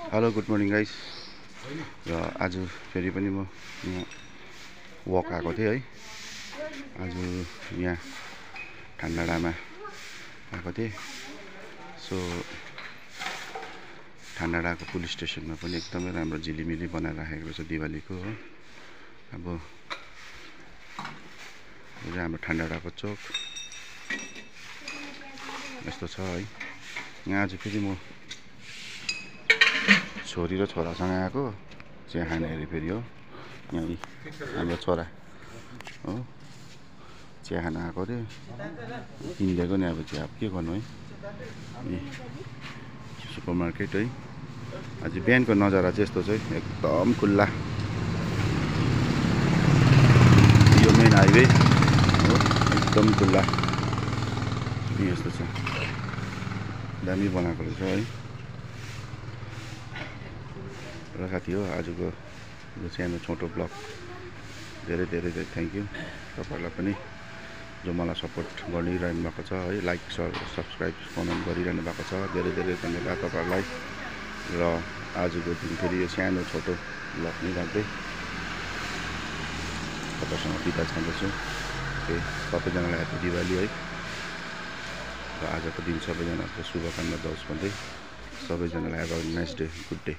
Hello good morning guys. र आज फेरि पनि म यहाँ वक आएको थिएँ है। आज यहाँ ठन्डाडाँडामा आएको थिएँ। सो ठन्डाडाँडाको पुलिस स्टेसनमा पनि एकदमै राम्रो झिलिमिली बनाएर राखेको छ दिवालीको हो। अब यो चाहिँ हाम्रो ठन्डाडाँडाको चोक यस्तो छ है। यहाँ आज फेरि म छोरी र छोरासँग आएको चिया खान हेरी फेरि हो। यहाँ हाम्रो छोरा हो चिया खान आएको थिएँ, किनिदिएको नि अब चिया। अब के गर्नु है, सुपर मार्केट है। आज बिहानको नजारा चाहिँ यस्तो चाहिँ एकदम खुल्ला, यो मेन हाइवे हो, एकदम खुल्ला यस्तो छ। दामी बनाएको रहेछ है। र साथी हो आजको यो सानो छोटो ब्लग धेरै धेरै थ्याङ्क यू तपाईँहरूलाई पनि जो मलाई सपोर्ट गरिरहनु भएको छ है। लाइक सब्सक्राइब कमेन्ट गरिरहनु भएको छ, धेरै धेरै धन्यवाद तपाईँहरूलाई। र आजको दिन फेरि यो सानो छोटो ब्लग नै राख्दै तपाईँसँग बिदा चाहन्छु। सबैजनालाई ह्याप्पी दिवाली है। र आजको दिन सबैजनाको शुभकामना जाओस् भन्दै सबैजनालाई have a nice day, good day.